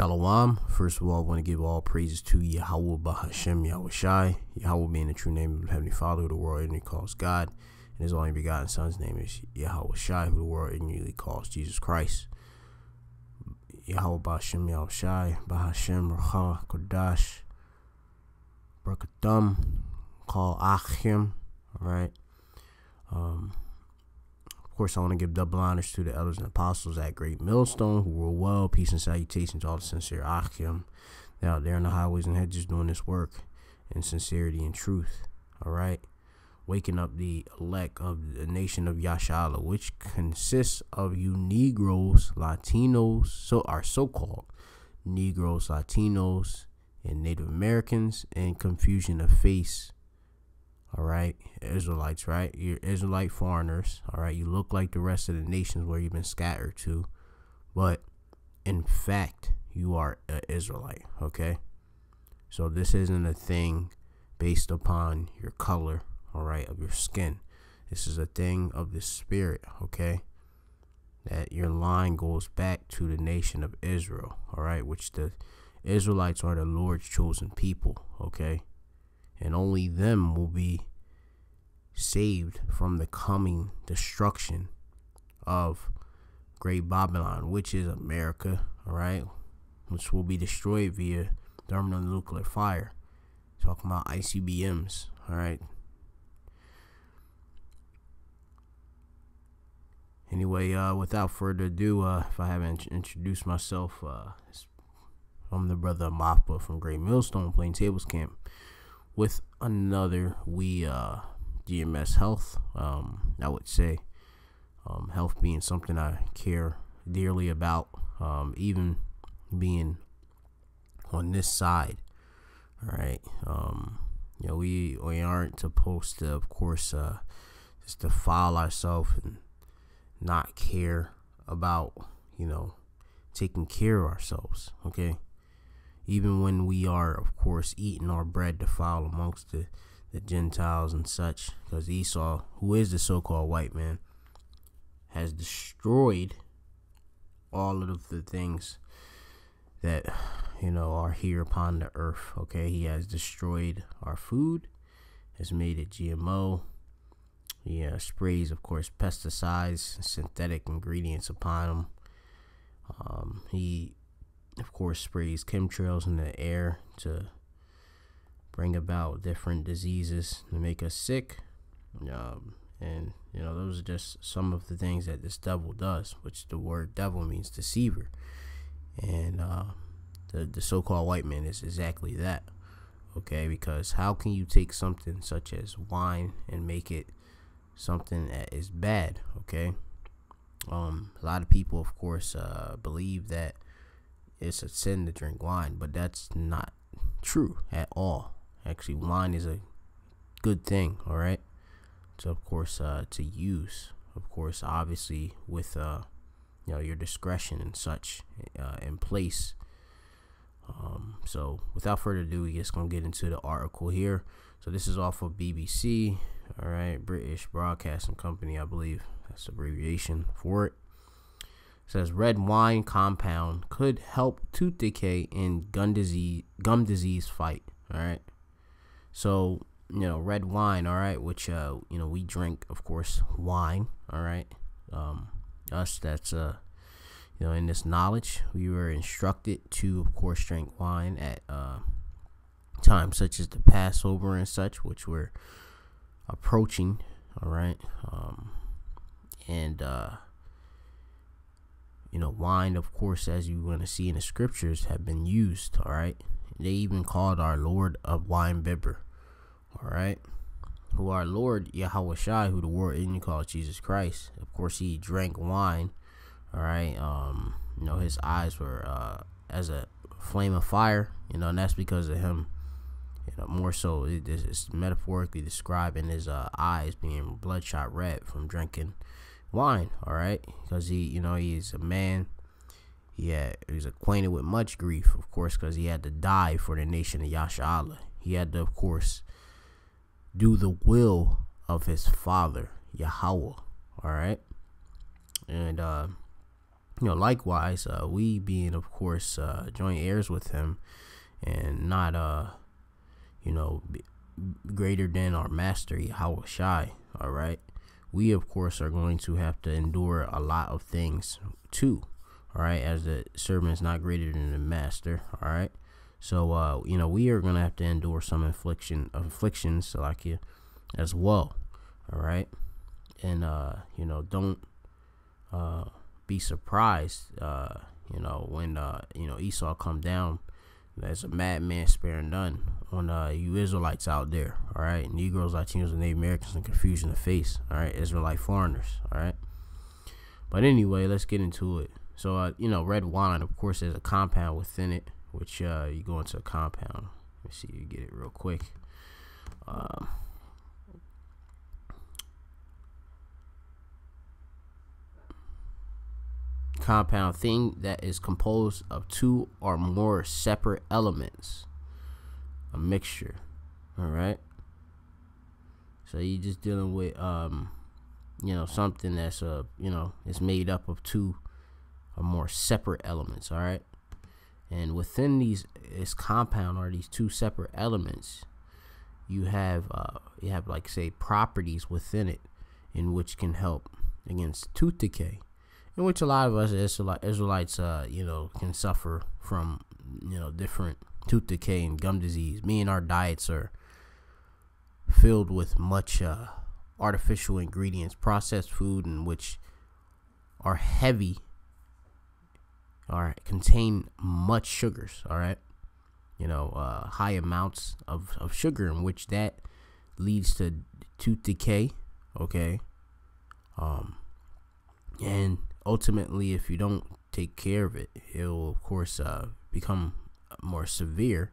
Shalom. First of all, I want to give all praises to Yahweh Bahashem Yahushai. Yahweh being the true name of the Heavenly Father, who the world ignorantly calls God, and His only begotten Son's name is Yahushai, who the world ignorantly calls Jesus Christ. Yahweh Bahashem Yahushai, Bahashem Raha Kodash, Brakathum, call Achim. All right. Of course, I want to give double honors to the elders and apostles at Great Millstone who rule well. Peace and salutations to all the sincere Achim. They're out there in the highways and hedges doing this work in sincerity and truth. All right. Waking up the elect of the nation of Yashala, which consists of you Negroes, Latinos, so-called Negroes, Latinos, and Native Americans, and confusion of face. All right, Israelites, right? You're Israelite foreigners. All right, you look like the rest of the nations where you've been scattered to, but in fact, you are an Israelite. Okay, so this isn't a thing based upon your color, all right, of your skin. This is a thing of the spirit. Okay, that your line goes back to the nation of Israel. All right, which the Israelites are the Lord's chosen people. Okay. And only them will be saved from the coming destruction of Great Babylon, which is America, all right, which will be destroyed via thermonuclear fire. Talking about ICBMs, all right. Anyway, without further ado, if I haven't introduced myself, I'm the brother Mappa from Great Millstone playing tables camp with another GMS health. I would say health being something I care dearly about, even being on this side. All right, we aren't supposed to, of course, just defile ourselves and not care about taking care of ourselves. Okay. Even when we are, of course, eating our bread defiled amongst the Gentiles and such, because Esau, who is the so-called white man, has destroyed all of the things that, are here upon the earth. Okay, he has destroyed our food, has made it GMO. He sprays, of course, pesticides, synthetic ingredients upon them. He, of course, sprays chemtrails in the air to bring about different diseases to make us sick. And those are just some of the things that this devil does, which the word devil means deceiver. And the so-called white man is exactly that. Okay, because how can you take something such as wine and make it something that is bad? Okay, a lot of people, of course, believe that it's a sin to drink wine, but that's not true at all. Actually, wine is a good thing, all right? So, of course, to use, of course, obviously with, your discretion and such in place. So, without further ado, we're just going to get into the article here. So, this is off of BBC, all right? British Broadcasting Company, I believe. That's the abbreviation for it. Says red wine compound could help tooth decay in gum disease fight. All right. So, red wine, all right, which, we drink, of course, wine. All right. Us, that's, in this knowledge, we were instructed to, of course, drink wine at times such as the Passover and such, which we're approaching. All right. Wine, of course, as you're going to see in the scriptures, have been used, all right? They even called our Lord a wine bibber, all right? Who our Lord, Yahushai, who the world ignorantly calls Jesus Christ. Of course, he drank wine, all right? His eyes were as a flame of fire, and that's because of him, more so, it's metaphorically describing his eyes being bloodshot red from drinking wine, all right, because he's a man. He's acquainted with much grief, of course, because he had to die for the nation of Yashala. He had to, of course, do the will of his father, Yahweh, all right. And likewise, we being, of course, joint heirs with him, and not, greater than our master, Yahweh Shai, all right? We, of course, are going to have to endure a lot of things, too, all right? As the servant is not greater than the master, all right? So, we are going to have to endure some afflictions, like you, as well, all right? And, don't be surprised, when, Esau come down as a madman sparing none on you Israelites out there, all right? Negroes, Latinos, and Native Americans in confusion to face, all right? Israelite foreigners, all right? But anyway, let's get into it. So, red wine, of course, there's a compound within it, which you go into a compound. Let me see, you get it real quick. Compound, thing that is composed of two or more separate elements, a mixture, all right? So you're just dealing with something that's is made up of two or more separate elements, all right? And within this compound, or these two separate elements, you have like, say, properties within it in which can help against tooth decay, in which a lot of us Israelites, can suffer from, different tooth decay and gum disease. Me and our diets are filled with much artificial ingredients, processed food, in which are heavy, or contain much sugars, all right? High amounts of sugar, in which that leads to tooth decay, okay? And ultimately, if you don't take care of it, it will, of course, become more severe,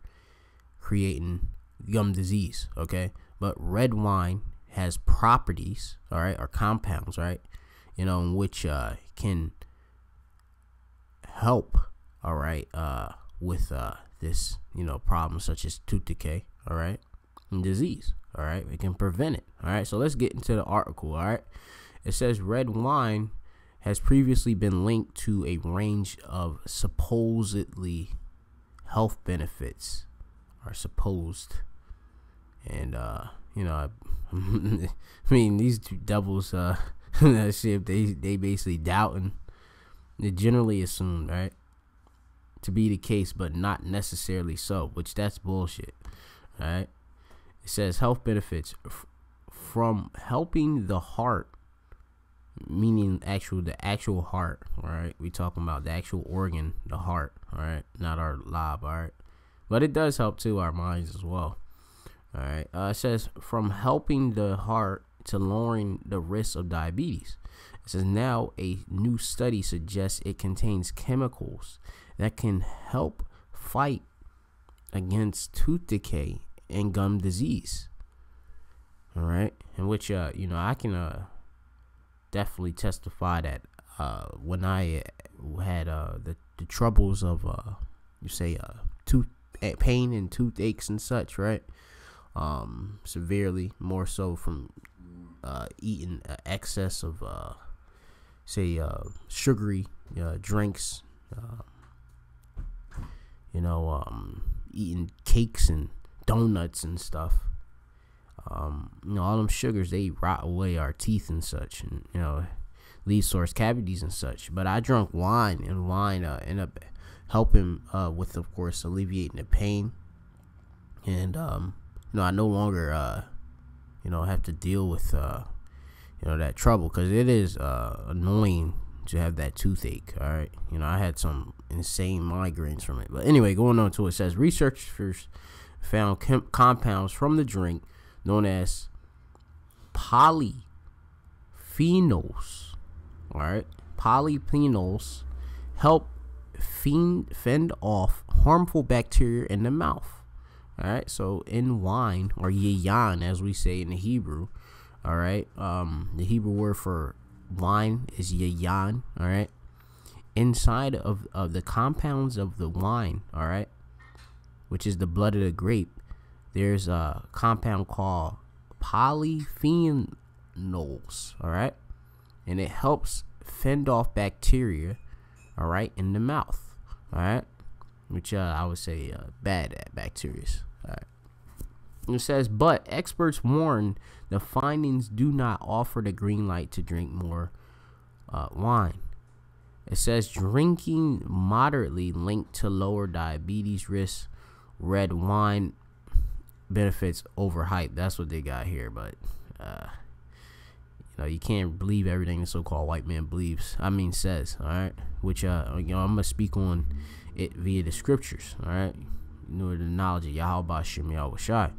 creating gum disease, okay? But red wine has properties, all right, or compounds, right, in which can help, all right, with this, problem such as tooth decay, all right, and disease, all right? It can prevent it, all right? So let's get into the article, all right? It says red wine has previously been linked to a range of supposedly health benefits, or supposed, and I mean, these two devils, that shit, they basically doubting. They generally assumed, right, to be the case, but not necessarily so, which that's bullshit, all right? It says health benefits from helping the heart, meaning the actual heart, all right? We talking about the actual organ, the heart, all right? Not our lob, all right? But it does help too our minds as well, all right? It says from helping the heart to lowering the risk of diabetes. It says now a new study suggests it contains chemicals that can help fight against tooth decay and gum disease, all right? In which I can definitely testify that when I had the troubles of tooth pain and toothaches and such, right, severely, more so from eating excess of sugary drinks, eating cakes and donuts and stuff. All them sugars, they rot away our teeth and such, and lead source cavities and such. But I drank wine, and wine ended up helping with, of course, alleviating the pain, and I no longer have to deal with that trouble, because it is annoying to have that toothache, all right? I had some insane migraines from it. But anyway, going on to it, says researchers found compounds from the drink known as polyphenols, all right? Polyphenols help fend off harmful bacteria in the mouth, all right? So in wine, or yayan as we say in the Hebrew, all right, the Hebrew word for wine is yayan, all right? Inside of the compounds of the wine, all right, which is the blood of the grape, there's a compound called polyphenols, all right? And it helps fend off bacteria, all right, in the mouth, all right, which I would say bad at bacteria. All right. It says, but experts warn the findings do not offer the green light to drink more wine. It says drinking moderately linked to lower diabetes risk. Red wine benefits overhyped. That's what they got here, but you can't believe everything the so-called white man believes. Says. All right, which I'm gonna speak on it via the scriptures. All right, the knowledge of Yahweh Shem Yahweh Shai.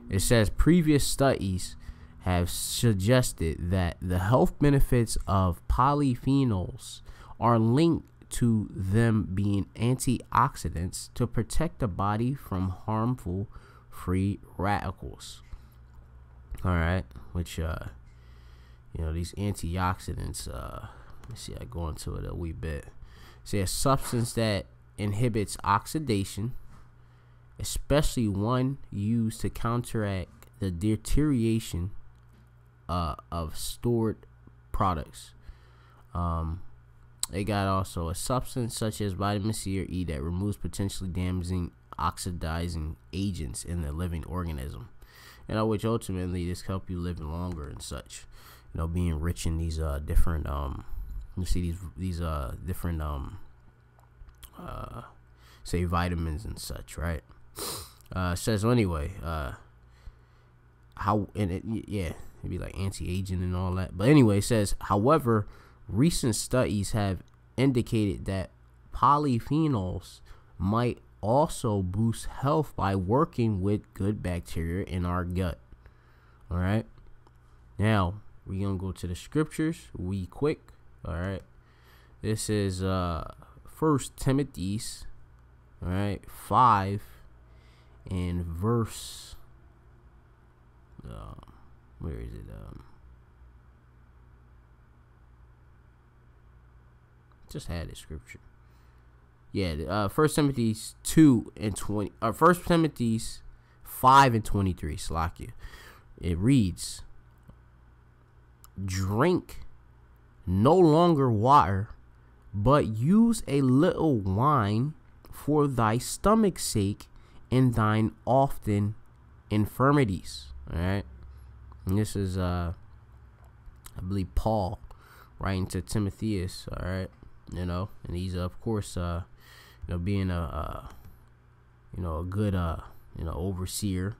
It says previous studies have suggested that the health benefits of polyphenols are linked to them being antioxidants to protect the body from harmful free radicals. All right, which these antioxidants, let's see, I go into it a wee bit. Say a substance that inhibits oxidation, especially one used to counteract the deterioration of stored products. They got also a substance such as vitamin C or E that removes potentially damaging oxidizing agents in the living organism, which ultimately this help you living longer and such. Being rich in these different you see these different say vitamins and such, right? Says anyway, how and it'd be like anti-aging and all that. But anyway, it says, however, recent studies have indicated that polyphenols might also boost health by working with good bacteria in our gut. All right. Now we're gonna go to the scriptures quick. All right. This is 1 Timothy, all right, 5 and verse. Where is it? Just had a scripture. Yeah, 1 Timothy 2 and 20. 1 Timothy 5 and 23. Slakia. It reads, drink no longer water, but use a little wine for thy stomach's sake and thine often infirmities. All right. And this is, I believe, Paul writing to Timotheus. All right. And he's, of course, being a good, overseer.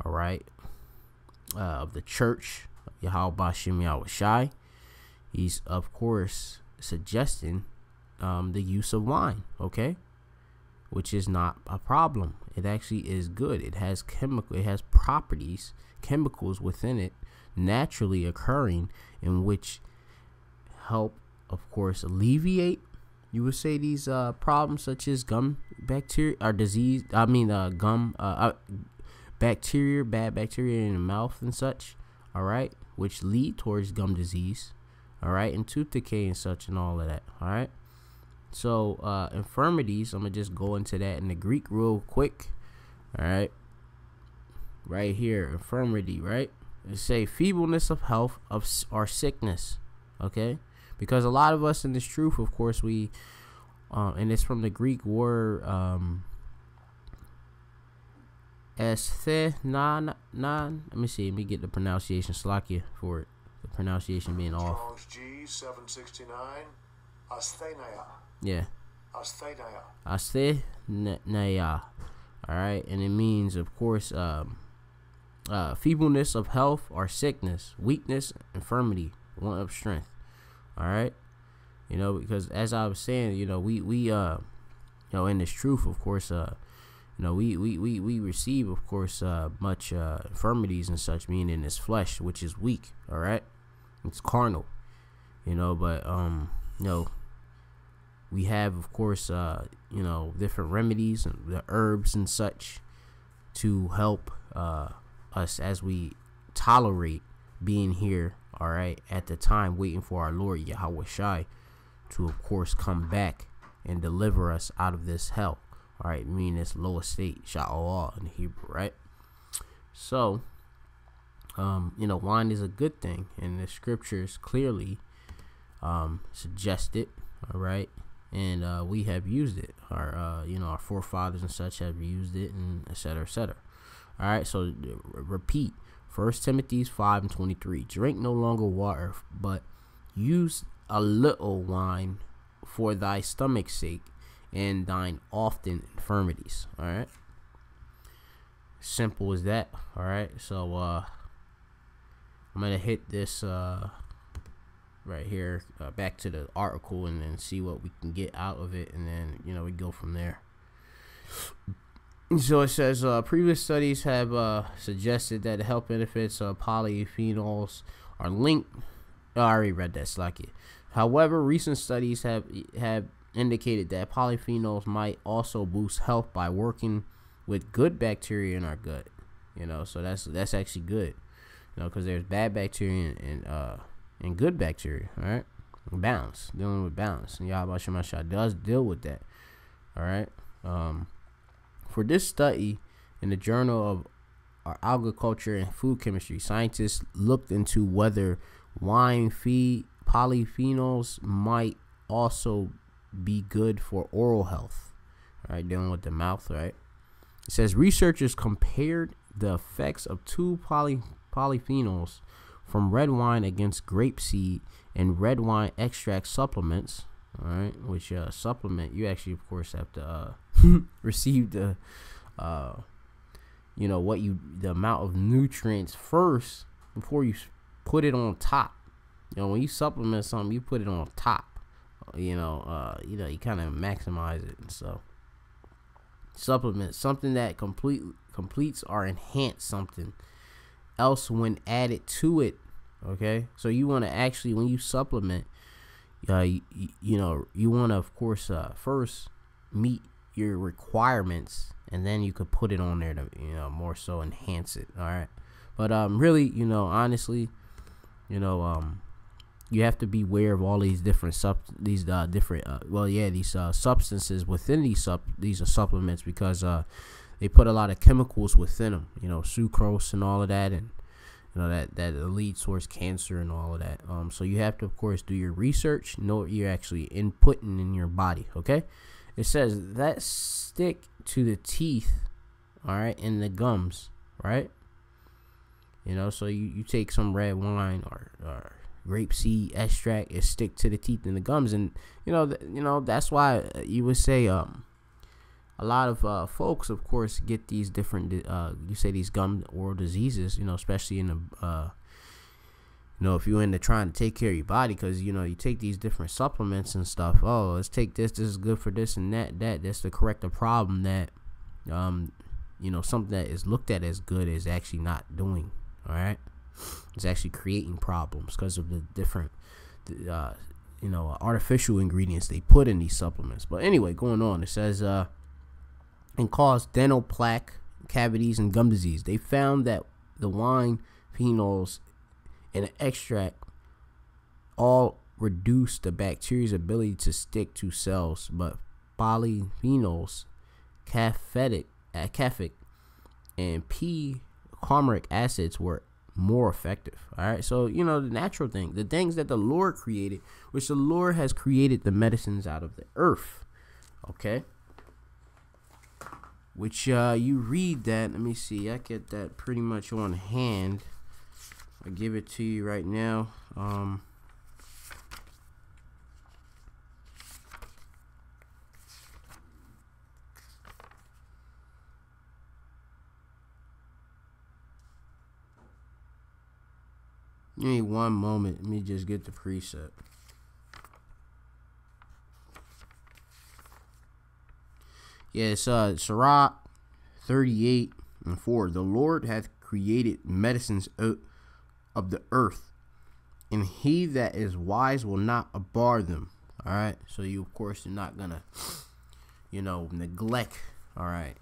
All right. Of the church, Yahweh Shem Yahweh Shai. He's, of course, suggesting the use of wine, okay, which is not a problem. It actually is good. It has properties, chemicals within it, naturally occurring, in which help, of course, alleviate, you would say, these problems such as gum bacteria or disease. Gum bacteria, bad bacteria in the mouth and such. All right, which lead towards gum disease. All right, and tooth decay and such and all of that. All right. So infirmities, I'm gonna just go into that in the Greek real quick. All right. Right here, infirmity, right? It say feebleness of health or sickness. Okay, because a lot of us in this truth, of course, we and it's from the Greek word esthenon. Let me see. Let me get the pronunciation. Slakia for it. The pronunciation being off. Strong's G 769. Asthenia. Yeah. Asthenia. Asthenia. All right, and it means, of course, feebleness of health or sickness, weakness, infirmity, want of strength. All right, because as I was saying, we in this truth, of course, we receive, of course, much infirmities and such, meaning in this flesh, which is weak. All right, it's carnal, but we have, of course, different remedies and the herbs and such to help us as we tolerate being here, all right, at the time waiting for our Lord Yahweh Shai to, of course, come back and deliver us out of this hell, all right, meaning this lower state, Sha'Allah in Hebrew, right? So, wine is a good thing, and the scriptures clearly suggest it, all right, and we have used it. Our our forefathers and such have used it, and et cetera, et cetera. All right, so repeat. 1 Timothy 5:23. Drink no longer water, but use a little wine for thy stomach's sake and thine often infirmities. All right. Simple as that. All right. So I'm gonna hit this right here back to the article and then see what we can get out of it, and then we go from there. So it says previous studies have suggested that the health benefits of polyphenols are linked. I already read that, slack it. However, recent studies have indicated that polyphenols might also boost health by working with good bacteria in our gut. So that's actually good. Because there's bad bacteria and good bacteria. All right, balance, dealing with balance. And Yahweh Shemashah does deal with that. All right. For this study in the Journal of Agriculture and Food Chemistry, scientists looked into whether wine feed polyphenols might also be good for oral health. All right, dealing with the mouth. Right. It says researchers compared the effects of two polyphenols from red wine against grapeseed and red wine extract supplements. All right, which supplement you actually, of course, have to receive the the amount of nutrients first before you put it on top. When you supplement something, you put it on top. You kind of maximize it. And so supplement something that completes or enhance something else when added to it. Okay, so you want to actually, when you supplement, you want to, of course, first meet your requirements, and then you could put it on there to more so enhance it. All right, but really, honestly, you have to be aware of all these different substances within these supplements, because they put a lot of chemicals within them, sucrose and all of that, and that leads towards cancer and all of that. So you have to, of course, do your research, know what you're actually inputting in your body. Okay, it says that stick to the teeth, all right, and the gums, right? So you take some red wine or grapeseed extract, it stick to the teeth and the gums, and that's why you would say a lot of folks, of course, get these different these gum oral diseases, especially in the if you're into trying to take care of your body, because you take these different supplements and stuff. Oh, let's take this is good for this and that's to correct a problem that something that is looked at as good is actually not doing. All right, it's actually creating problems because of the different artificial ingredients they put in these supplements. But anyway, going on, it says and cause dental plaque, cavities, and gum disease. They found that the wine phenols and the extract all reduce the bacteria's ability to stick to cells, but polyphenols, caffeic, and p-carmaric acids were more effective. All right, so the natural thing, the things that the Lord created, which the Lord has created the medicines out of the earth. Okay, which you read that. Let me see. I get that pretty much on hand. I give it to you right now. Give me one moment. Let me just get the precept. Yeah, it's Sirach 38:4. The Lord hath created medicines of the earth, and he that is wise will not abhor them. All right, so you, of course, are not gonna neglect, all right,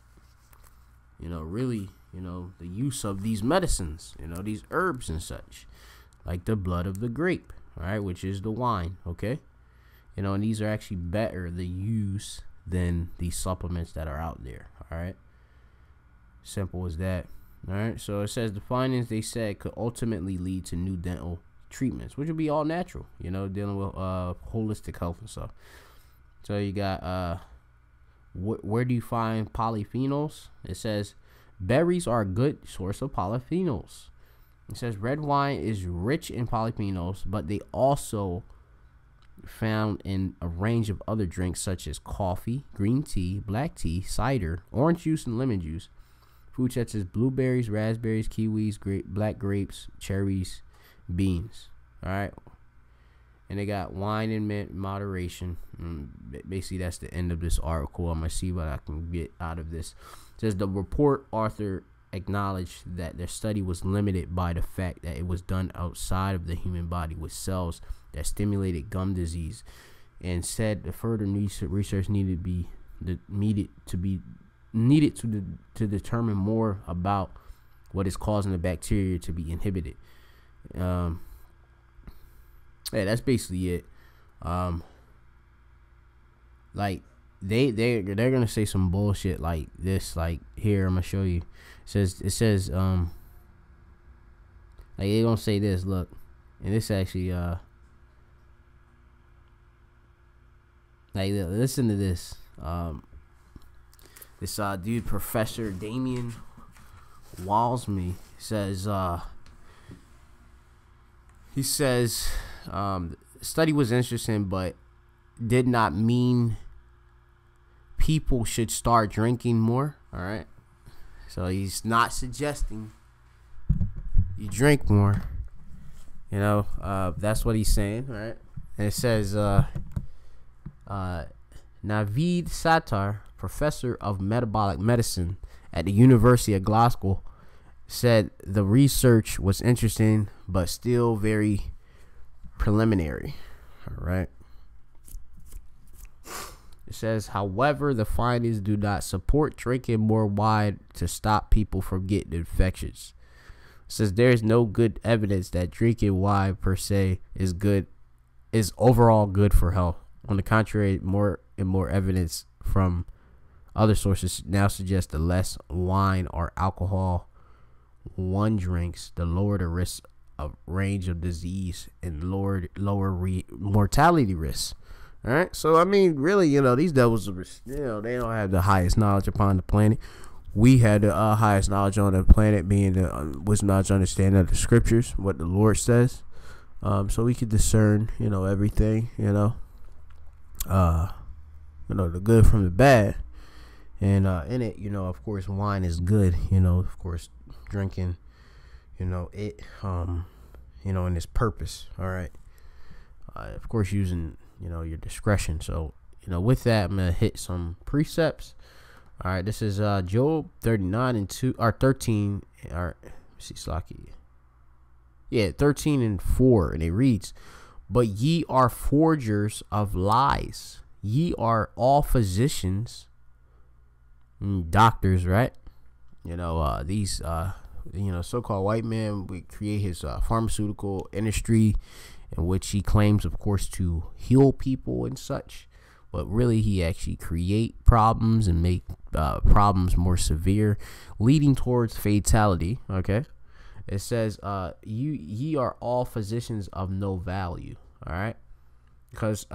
really, the use of these medicines, these herbs and such, like the blood of the grape, all right, which is the wine. Okay, and these are actually better to use than these supplements that are out there. All right, simple as that. All right, so it says the findings, they said, could ultimately lead to new dental treatments, which would be all natural, dealing with holistic health and stuff. So you got where do you find polyphenols? It says berries are a good source of polyphenols. It says red wine is rich in polyphenols, but they also found in a range of other drinks such as coffee, green tea, black tea, cider, orange juice, and lemon juice. Food such as blueberries, raspberries, kiwis, black grapes, cherries, beans. All right. And they got wine in moderation. Basically, that's the end of this article. I'm going to see what I can get out of this. It says the report author acknowledged that their study was limited by the fact that it was done outside of the human body with cells that stimulated gum disease, and said the further research needed to determine more about what is causing the bacteria to be inhibited. Yeah, that's basically it. Like they're gonna say some bullshit like this. Like here, I'm gonna show you. It says like they're gonna say this. Look, and this actually like listen to this. This dude, Professor Damien Walsme, says he says the study was interesting, but did not mean people should start drinking more. All right, so he's not suggesting you drink more. You know, that's what he's saying. All right, and it says Naveed Sattar, professor of metabolic medicine at the University of Glasgow, said the research was interesting but still very preliminary. All right. It says, however, the findings do not support drinking more wine to stop people from getting infections. It says there is no good evidence that drinking wine per se is overall good for health. On the contrary, more and more evidence from other sources now suggests the less wine or alcohol one drinks, the lower the risk of range of disease and lower mortality risks. All right, so I mean, really, you know, these devils, you know, they don't have the highest knowledge upon the planet. We had the highest knowledge on the planet, being the wisdom, knowledge, understanding of the scriptures, what the Lord says. So we could discern, you know, everything, you know, the good from the bad. And in it, you know, of course, wine is good. You know, of course, drinking, you know, it, you know, in its purpose. All right. Of course, using, you know, your discretion. So, you know, with that, I'm gonna hit some precepts. All right. This is Job 39:2 or 13. Or let's see, Slocky. Yeah, 13:4, and it reads, "But ye are forgers of lies. Ye are all physicians." Doctors, right? You know, these you know, so-called white men would create his pharmaceutical industry, in which he claims, of course, to heal people and such, but really he actually create problems and make problems more severe, leading towards fatality. Okay, it says ye are all physicians of no value. All right, because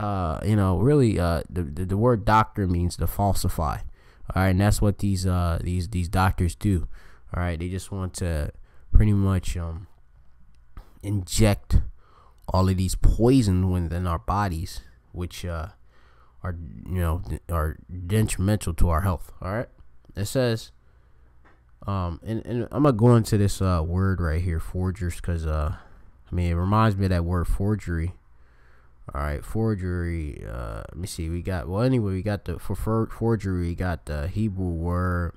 you know, really the word doctor means to falsify. All right, and that's what these doctors do. All right, they just want to pretty much inject all of these poison within our bodies, which are, you know, are detrimental to our health. All right, it says and I'm gonna go into this word right here, forgers, because I mean, it reminds me of that word forgery. All right, forgery. Let me see. We got, well, anyway, we got for forgery, we got the Hebrew word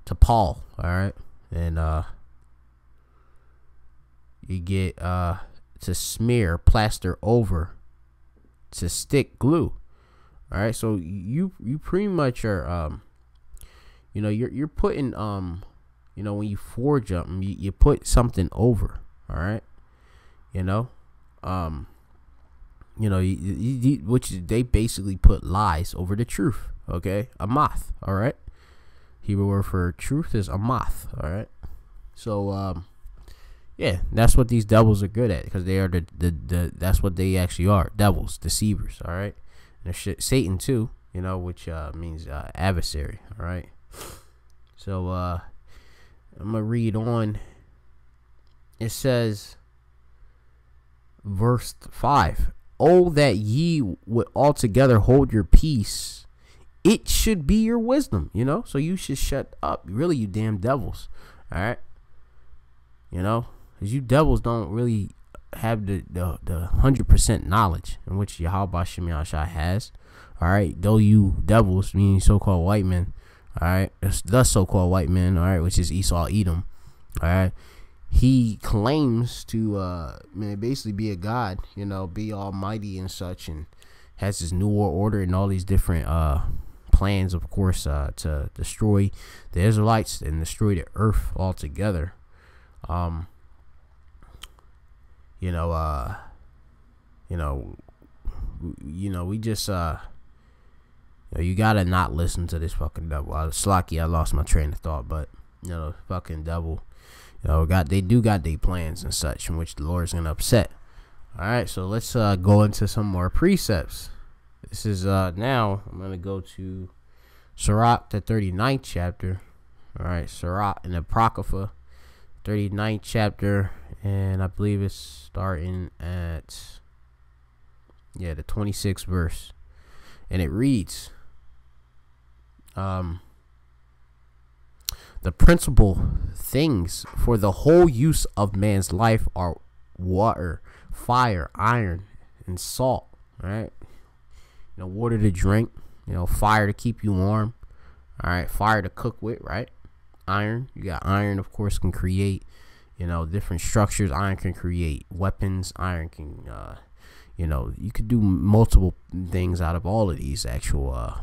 tapal. All right, and you get to smear, plaster over, to stick, glue. All right, so you pretty much are you know, you're putting you know, when you forge something, you put something over. All right, you know, you know, which they basically put lies over the truth. Okay, amath. All right, Hebrew word for truth is amath. All right, so yeah, that's what these devils are good at, because they are the that's what they actually are, devils, deceivers. All right, And Satan too, which means adversary. All right. So I'm gonna read on. It says, verse 5. Oh, that ye would altogether hold your peace. It should be your wisdom, So you should shut up. Really, you damn devils. All right. Because you devils don't really have the 100% knowledge in which Yahweh Shem Yahshai has. All right. Though you devils, meaning so-called white men. All right. The so-called white men. All right. Which is Esau, Edom. All right. He claims to basically be a god, be almighty and such, and has this new world order and all these different plans, of course, to destroy the Israelites and destroy the earth altogether. We just you gotta not listen to this fucking devil. Slocky, I lost my train of thought, but the fucking devil. They got their plans and such in which the Lord's gonna upset. All right, so let's go into some more precepts. This is now I'm gonna go to Sirach, the 39th chapter. All right, Sirach in the Apocrypha, 39th chapter, and I believe it's starting at the 26th verse, and it reads, the principal things for the whole use of man's life are water, fire, iron, and salt. All right. Water to drink. Fire to keep you warm. All right. Fire to cook with. Right. Iron. You got iron, of course, can create, different structures. Iron can create weapons. Iron can, you could do multiple things out of all of these actual,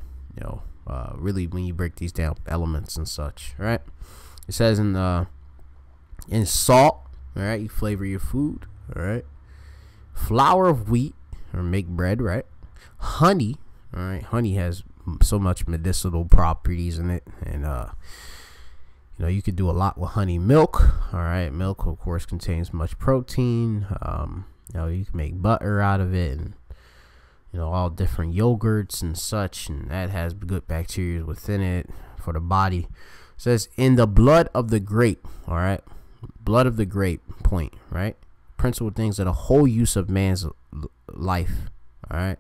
really, when you break these down, elements and such, right? It says in salt, all right, you flavor your food, all right. Flour of wheat, or make bread, right? Honey, all right. Honey has so much medicinal properties in it, and you could do a lot with honey. Milk, all right. Milk, of course, contains much protein. You can make butter out of it, and all different yogurts and such, and that has good bacteria within it for the body. It says in the blood of the grape, all right, blood of the grape, point, right, principal things of the whole use of man's life, all right.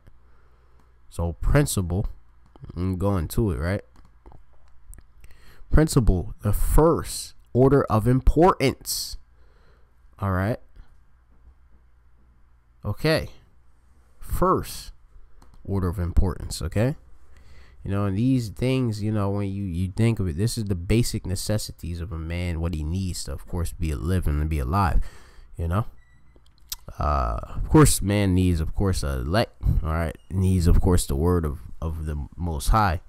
So principle, I'm going to it, right. Principle, the first order of importance, all right. Okay, first order of importance, okay. And these things, when you think of it, this is the basic necessities of a man, what he needs to, of course, be living and be alive. Of course, man needs, of course, a elect, all right, needs, of course, the word of the Most High.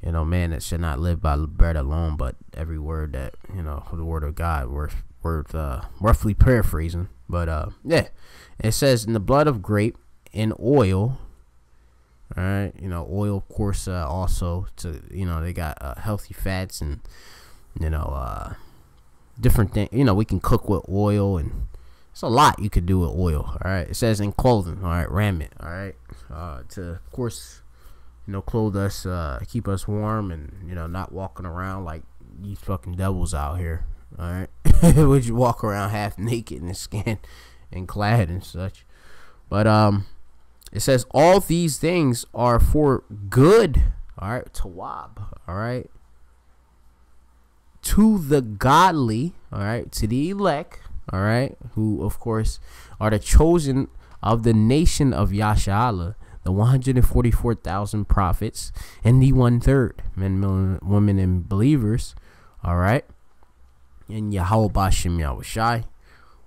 Man that should not live by bread alone, but every word that, the word of God, worth roughly paraphrasing, but it says in the blood of grape and oil. All right, oil, of course, also to, they got healthy fats and, different things. We can cook with oil, and it's a lot you could do with oil. All right, it says in clothing, all right, raiment, all right, to, of course, clothe us, keep us warm, and, not walking around like these fucking devils out here. All right, would you walk around half naked and skin and clad and such, but it says all these things are for good, all right, tawab, all right, to the godly, all right, to the elect, all right, who, of course, are the chosen of the nation of Yashala, the 144,000 prophets, and the 1/3 men, women, and believers, all right, and Yahweh Shem Yahushai.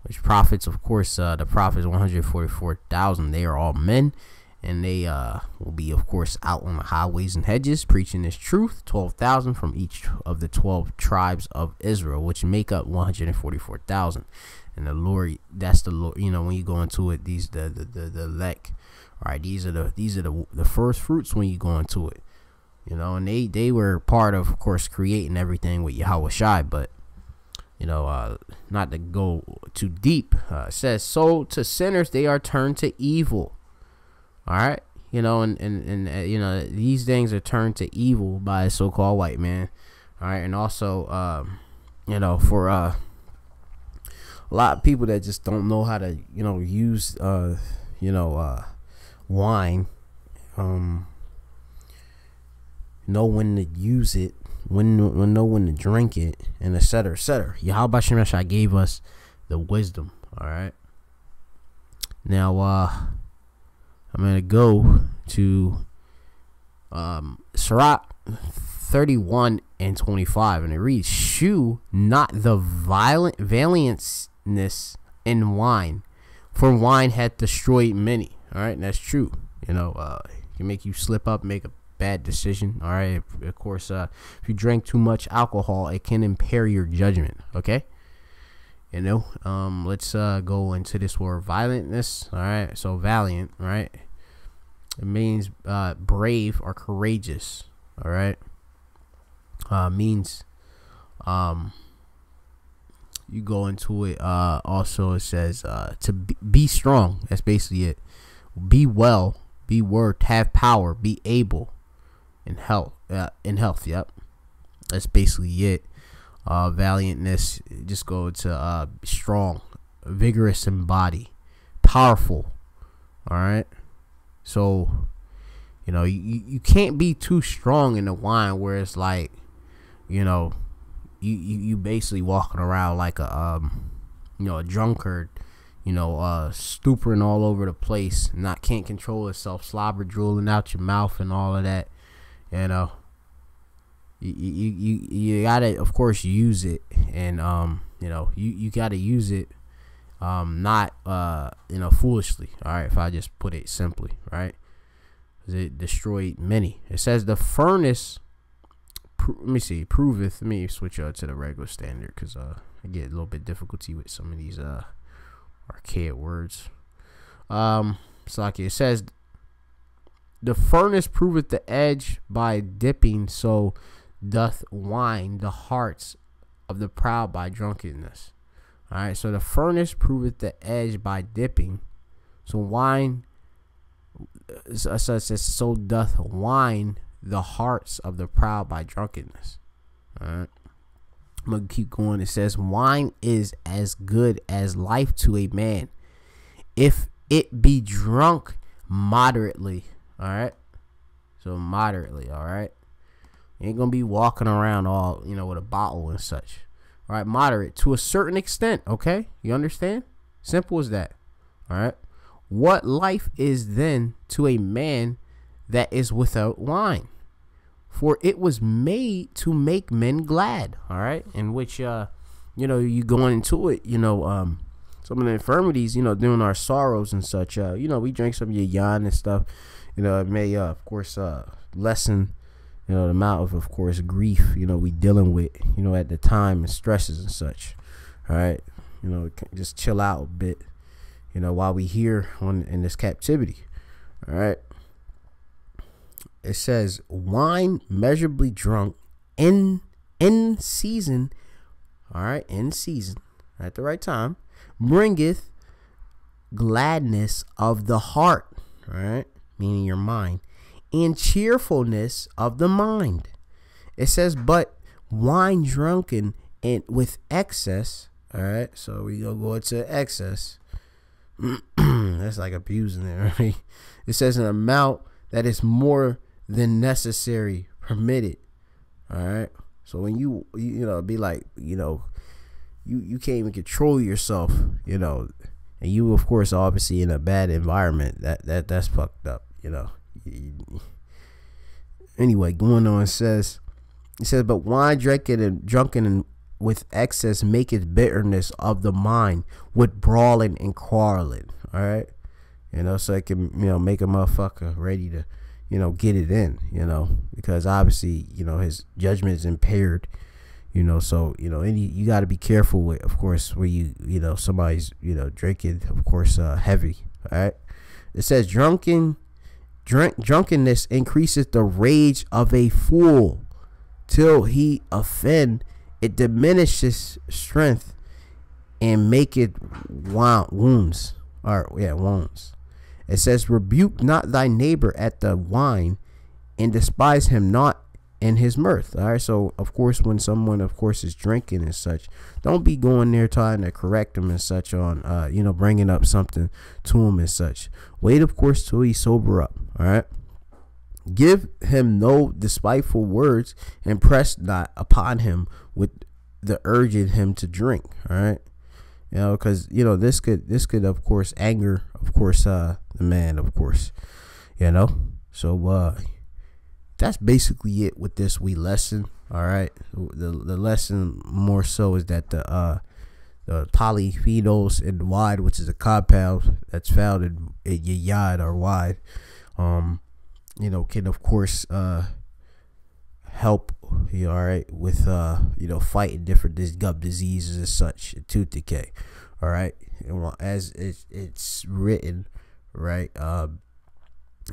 Which prophets, of course, the prophets 144,000, they are all men, and they will be, of course, out on the highways and hedges preaching this truth. 12,000 from each of the 12 tribes of Israel, which make up 144,000. And the Lord, that's the Lord. When you go into it, these the elect, all right. These are the first fruits when you go into it, and they were part of course, creating everything with Yahweh Shai, but. Not to go too deep, it says, so to sinners they are turned to evil. All right. you know, and you know, these things are turned to evil by a so-called white man. All right, and also, you know, for a lot of people that just don't know how to, you know, use, you know, wine, know when to use it, know when to drink it, and etc. etc. Yahweh Shem Yahshua gave us the wisdom. All right. Now, I'm gonna go to Sirach 31 and 25, and it reads, "Shew not the valiantness in wine, for wine hath destroyed many." All right, and that's true. You know, it can make you slip up, make a bad decision. All right, of course, if you drink too much alcohol, it can impair your judgment. Okay, you know, let's go into this word violentness. All right, so valiant, right? It means brave or courageous. All right, means you go into it. Also, it says to be strong. That's basically it. Be well, be worth, have power, be able, in health. Yep, that's basically it. Valiantness, just go to strong, vigorous in body, powerful. All right, so you know, you can't be too strong in the wine where it's like, you know, you basically walking around like a you know, a drunkard, you know, stupering all over the place, can't control itself, slobber drooling out your mouth and all of that. You know, you gotta, of course, use it, and you know, you gotta use it, not you know, foolishly. All right, if I just put it simply, right? It destroyed many. It says the furnace. Let me see. Proveth. Let me switch to the regular standard, because I get a little bit difficulty with some of these archaic words. So like it says, the furnace proveth the edge by dipping, so doth wine the hearts of the proud by drunkenness. All right, so the furnace proveth the edge by dipping, so wine. So doth wine the hearts of the proud by drunkenness. All right, I'm gonna keep going. It says, wine is as good as life to a man, if it be drunk moderately. All right, so moderately. All right, you ain't gonna be walking around all, you know, with a bottle and such. All right, moderate to a certain extent. Okay, you understand? Simple as that. All right. What life is then to a man that is without wine? For it was made to make men glad. All right, in which you know, you going into it, you know, some of the infirmities, you know, during our sorrows and such. You know, we drink some yayan and stuff. You know, it may of course lessen, you know, the amount of course, grief, you know, we dealing with, you know, at the time, and stresses and such. All right, you know, just chill out a bit, you know, while we here in this captivity. All right. It says, wine measurably drunk in season. All right, in season, at the right time, bringeth gladness of the heart. All right, meaning your mind, and cheerfulness of the mind. It says, but wine drunken and with excess. All right, so we go into excess. That's like abusing it, right? It says an amount that is more than necessary permitted. All right, so when you know, be like, you know, you can't even control yourself, you know, and you of course obviously in a bad environment, that's fucked up, you know. Anyway, going on, it says, but wine drunken and with excess maketh bitterness of the mind, with brawling and quarreling. All right, you know, so it can, you know, make a motherfucker ready to, you know, get it in, you know, because obviously, you know, his judgment is impaired, you know, so, you know, you got to be careful with, of course, where you know, somebody's, you know, drinking, of course, heavy. All right, it says drunkenness increases the rage of a fool till he offend. It diminishes strength and make it wounds. Wounds. It says, rebuke not thy neighbor at the wine, and despise him not in his mirth. All right. So of course, when someone of course is drinking and such, don't be going there trying to correct them and such on bringing up something to him and such. Wait of course till he sober up. All right. Give him no despiteful words, and press not upon him with the urging him to drink. All right. Because this could of course anger of course the man, of course. So that's basically it with this wee lesson. All right. The lesson more so is that the polyphenols in wide, which is a compound that's found in yod or wide, can of course help you, all right, with fighting different gum diseases and such, and tooth decay. All right. As it's written, right,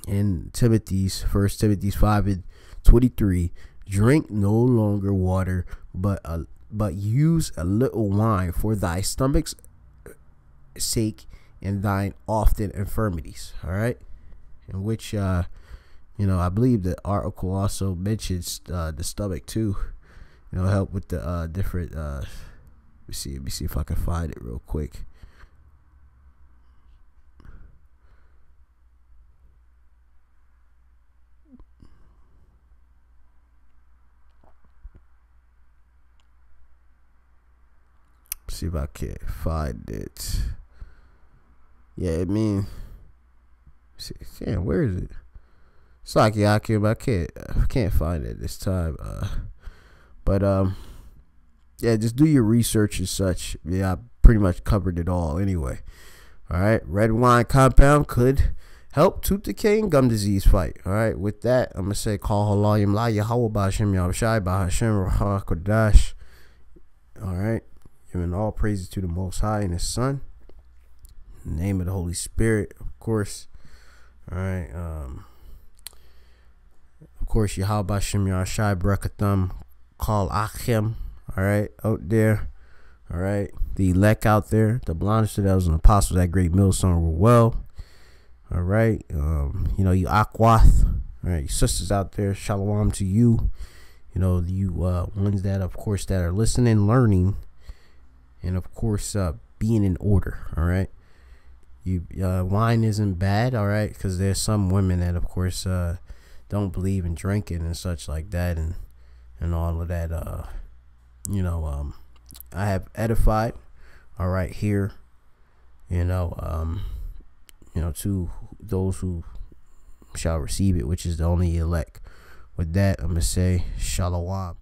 in First Timothy 5:23, drink no longer water, but use a little wine for thy stomach's sake and thine often infirmities. All right. In which I believe the article also mentions the stomach too. Help with the different. Let me see if I can find it real quick. See if I can find it. Yeah, I mean, damn, where is it? It's like I can't find it this time. Yeah, just do your research and such. Yeah, I pretty much covered it all anyway. All right, red wine compound could help tooth decay and gum disease fight. All right, with that, I'm gonna say call halayim la Yahweh b'Hashem Yahushai b'Hashem Ruach Kodash. All right, giving all praises to the Most High and His Son. In the name of the Holy Spirit, of course. All right, of course, Yahweh b'Hashem Yahushai Barakatham, call Achim. All right, out there. All right, the elect out there, the blondes that was an apostle, that great millstone were well. All right, you Akwath. All right, you sisters out there, shalom to you. You ones that, of course, that are listening, learning, and of course, being in order. All right, wine isn't bad. All right, because there's some women that, of course, don't believe in drinking and such like that, and all of that. I have edified. All right, here. To those who shall receive it, which is the only elect. With that, I'm gonna say shalom.